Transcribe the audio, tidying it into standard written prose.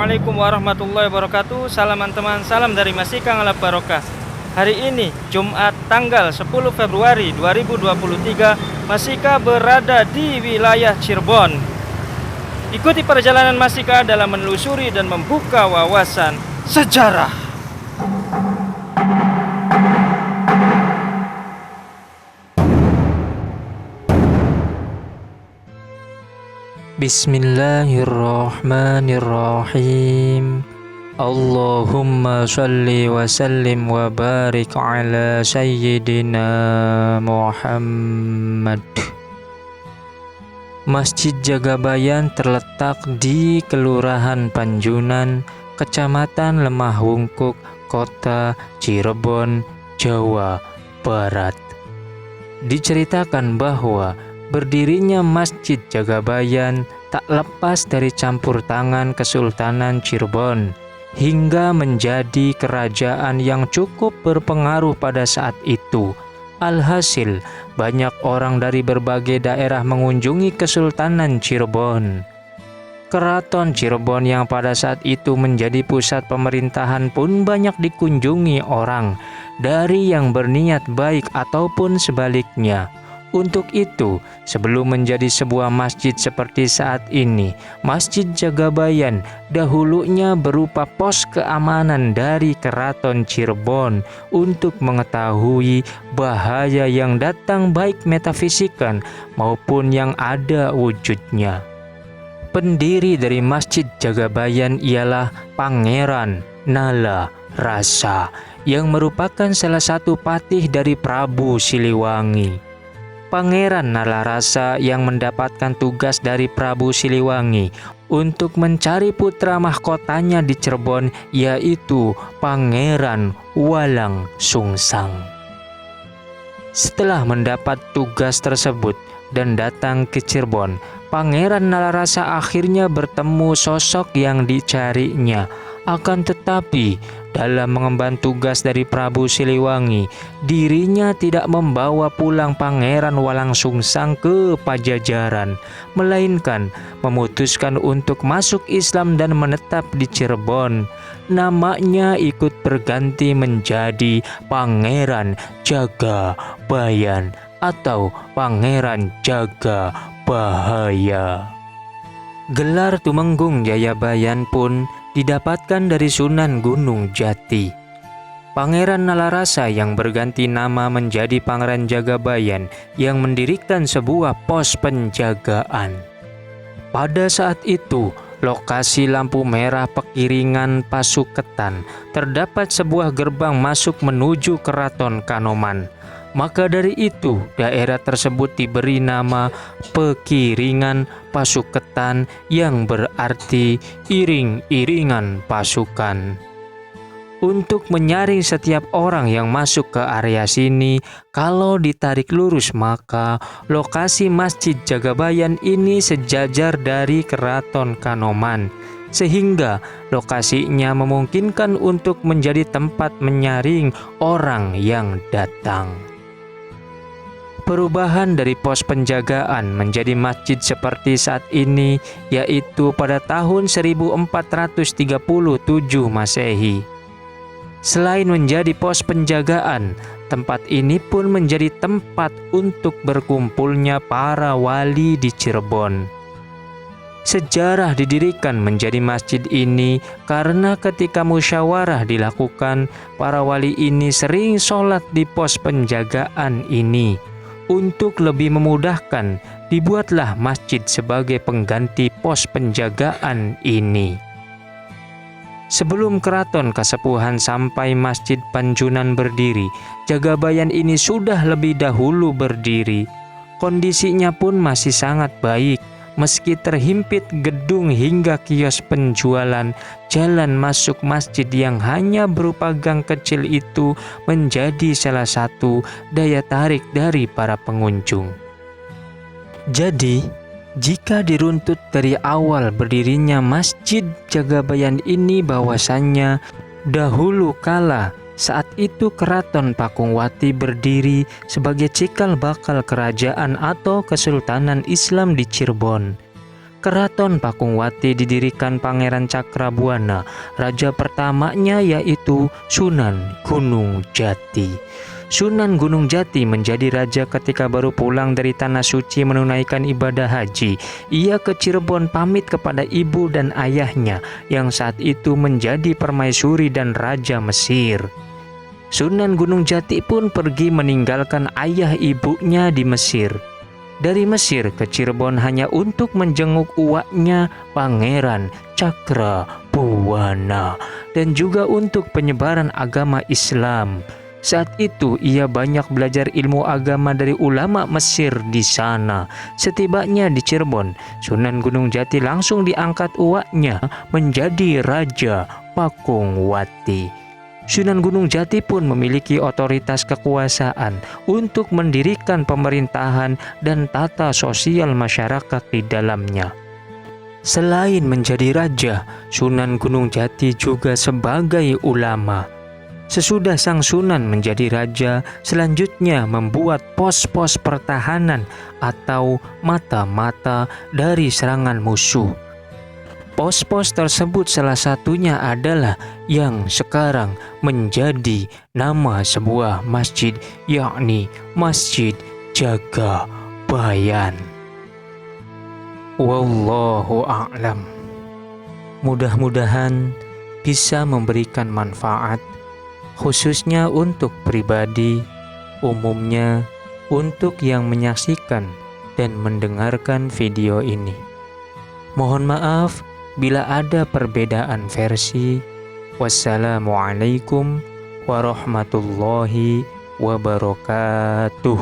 Assalamualaikum warahmatullahi wabarakatuh. Salam teman, salam dari Masika Ngalap Barokah. Hari ini Jumat tanggal 10 Februari 2023, Masika berada di wilayah Cirebon. Ikuti perjalanan Masika dalam menelusuri dan membuka wawasan sejarah. Bismillahirrahmanirrahim. Allahumma shalli wa sallim wa barik ala sayyidina Muhammad. Masjid Jagabayan terletak di Kelurahan Panjunan, Kecamatan Lemah Wungkuk, Kota Cirebon, Jawa Barat. Diceritakan bahwa berdirinya Masjid Jagabayan tak lepas dari campur tangan Kesultanan Cirebon hingga menjadi kerajaan yang cukup berpengaruh pada saat itu. Alhasil, banyak orang dari berbagai daerah mengunjungi Kesultanan Cirebon. Keraton Cirebon yang pada saat itu menjadi pusat pemerintahan pun banyak dikunjungi orang dari yang berniat baik ataupun sebaliknya. Untuk itu, sebelum menjadi sebuah masjid seperti saat ini, Masjid Jagabayan dahulunya berupa pos keamanan dari Keraton Cirebon untuk mengetahui bahaya yang datang baik metafisikan maupun yang ada wujudnya. Pendiri dari Masjid Jagabayan ialah Pangeran Nala Rasa yang merupakan salah satu patih dari Prabu Siliwangi. Pangeran Nalarasa yang mendapatkan tugas dari Prabu Siliwangi untuk mencari putra mahkotanya di Cirebon, yaitu Pangeran Walang Sungsang. Setelah mendapat tugas tersebut dan datang ke Cirebon, Pangeran Nalarasa akhirnya bertemu sosok yang dicarinya. Akan tetapi, dalam mengemban tugas dari Prabu Siliwangi, dirinya tidak membawa pulang Pangeran Walang Sungsang ke Pajajaran, melainkan memutuskan untuk masuk Islam dan menetap di Cirebon. Namanya ikut berganti menjadi Pangeran Jagabayan atau Pangeran Jagabahaya. Gelar Tumenggung Jayabayan pun didapatkan dari Sunan Gunung Jati. Pangeran Nalarasa yang berganti nama menjadi Pangeran Jagabayan yang mendirikan sebuah pos penjagaan. Pada saat itu, lokasi lampu merah Pekiringan Pasuketan terdapat sebuah gerbang masuk menuju Keraton Kanoman. Maka dari itu, daerah tersebut diberi nama Pekiringan Pasuketan yang berarti iring-iringan pasukan. Untuk menyaring setiap orang yang masuk ke area sini, kalau ditarik lurus maka lokasi Masjid Jagabayan ini sejajar dari Keraton Kanoman, sehingga lokasinya memungkinkan untuk menjadi tempat menyaring orang yang datang. Perubahan dari pos penjagaan menjadi masjid seperti saat ini yaitu pada tahun 1437 Masehi. Selain menjadi pos penjagaan, tempat ini pun menjadi tempat untuk berkumpulnya para wali di Cirebon. Sejarah didirikan menjadi masjid ini karena ketika musyawarah dilakukan, para wali ini sering sholat di pos penjagaan ini. Untuk lebih memudahkan, dibuatlah masjid sebagai pengganti pos penjagaan ini. Sebelum Keraton Kasepuhan sampai Masjid Panjunan berdiri, Jagabayan ini sudah lebih dahulu berdiri. Kondisinya pun masih sangat baik, meski terhimpit gedung hingga kios penjualan. Jalan masuk masjid yang hanya berupa gang kecil itu menjadi salah satu daya tarik dari para pengunjung. Jadi, jika diruntut dari awal berdirinya Masjid Jagabayan ini bahwasannya dahulu kala saat itu Keraton Pakungwati berdiri sebagai cikal bakal kerajaan atau Kesultanan Islam di Cirebon. Keraton Pakungwati didirikan Pangeran Cakrabuana, raja pertamanya yaitu Sunan Gunung Jati. Sunan Gunung Jati menjadi raja ketika baru pulang dari Tanah Suci menunaikan ibadah haji. Ia ke Cirebon pamit kepada ibu dan ayahnya yang saat itu menjadi permaisuri dan raja Mesir. Sunan Gunung Jati pun pergi meninggalkan ayah ibunya di Mesir. Dari Mesir ke Cirebon hanya untuk menjenguk uaknya Pangeran Cakrabuana dan juga untuk penyebaran agama Islam. Saat itu ia banyak belajar ilmu agama dari ulama Mesir di sana. Setibanya di Cirebon, Sunan Gunung Jati langsung diangkat uaknya menjadi Raja Pakungwati. Sunan Gunung Jati pun memiliki otoritas kekuasaan untuk mendirikan pemerintahan dan tata sosial masyarakat di dalamnya. Selain menjadi raja, Sunan Gunung Jati juga sebagai ulama. Sesudah sang Sunan menjadi raja, selanjutnya membuat pos-pos pertahanan atau mata-mata dari serangan musuh. Pos-pos tersebut salah satunya adalah yang sekarang menjadi nama sebuah masjid, yakni Masjid Jagabayan. Wallahu a'lam. Mudah-mudahan bisa memberikan manfaat, khususnya untuk pribadi, umumnya untuk yang menyaksikan dan mendengarkan video ini. Mohon maaf bila ada perbedaan versi. Wassalamualaikum warahmatullahi wabarakatuh.